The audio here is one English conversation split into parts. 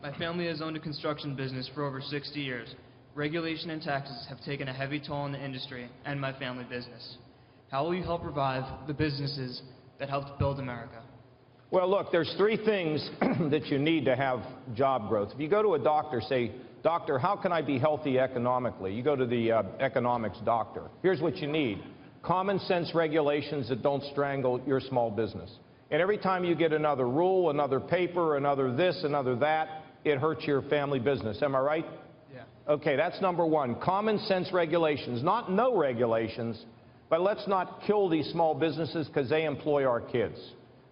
My family has owned a construction business for over 60 years. Regulation and taxes have taken a heavy toll on the industry and my family business. How will you help revive the businesses that helped build America? Well, look, there's three things that you need to have job growth. If you go to a doctor, say, "Doctor, how can I be healthy economically?" You go to the economics doctor. Here's what you need: common sense regulations that don't strangle your small business. And every time you get another rule, another paper, another this, another that, it hurts your family business. Am I right? Yeah. Okay, that's number one. Common sense regulations, not no regulations, but let's not kill these small businesses because they employ our kids.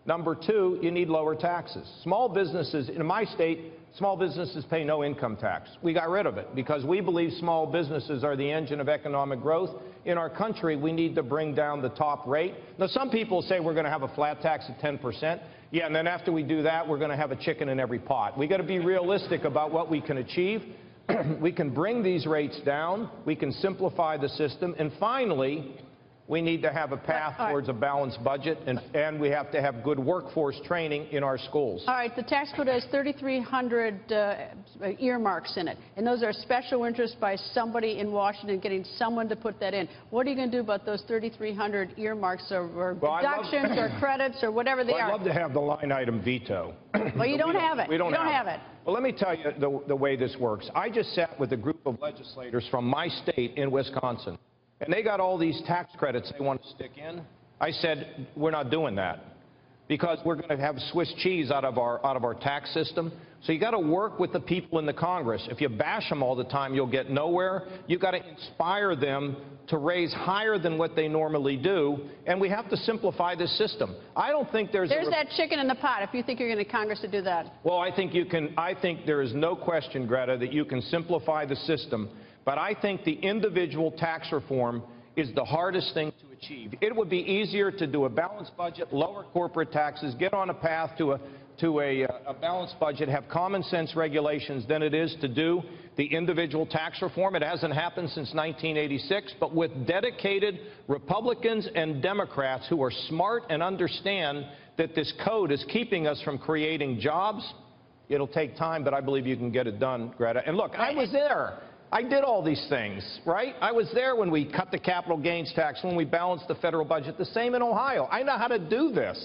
Number two, you need lower taxes. Small businesses, in my state, small businesses pay no income tax. We got rid of it because we believe small businesses are the engine of economic growth. In our country, we need to bring down the top rate. Now, some people say we're going to have a flat tax of 10%. Yeah, and then after we do that, we're going to have a chicken in every pot. We got to be realistic about what we can achieve. We can bring these rates down. We can simplify the system. And finally, we need to have a path towards a balanced budget, and we have to have good workforce training in our schools. All right, the tax code has 3,300 earmarks in it, and those are special interests by somebody in Washington getting someone to put that in. What are you going to do about those 3,300 earmarks or deductions or credits or whatever they are? I'd love to have the line item veto. Well, you don't have it. We don't have it. Well, let me tell you the way this works. I just sat with a group of legislators from my state in Wisconsin. And they got all these tax credits they want to stick in. I said, we're not doing that because we're going to have Swiss cheese out of our tax system. So you got to work with the people in the Congress. If you bash them all the time, you'll get nowhere. You got to inspire them to raise higher than what they normally do, and we have to simplify this system. I don't think there's that chicken in the pot if you think you're going to Congress to do that. Well, I think you can. I think there is no question, Greta, that you can simplify the system. But I think the individual tax reform is the hardest thing to achieve. It would be easier to do a balanced budget, lower corporate taxes, get on a path to a balanced budget, have common sense regulations than it is to do the individual tax reform. It hasn't happened since 1986, but with dedicated Republicans and Democrats who are smart and understand that this code is keeping us from creating jobs, it'll take time, but I believe you can get it done, Greta. And look, I was there. I did all these things, right? I was there when we cut the capital gains tax, when we balanced the federal budget. The same in Ohio. I know how to do this.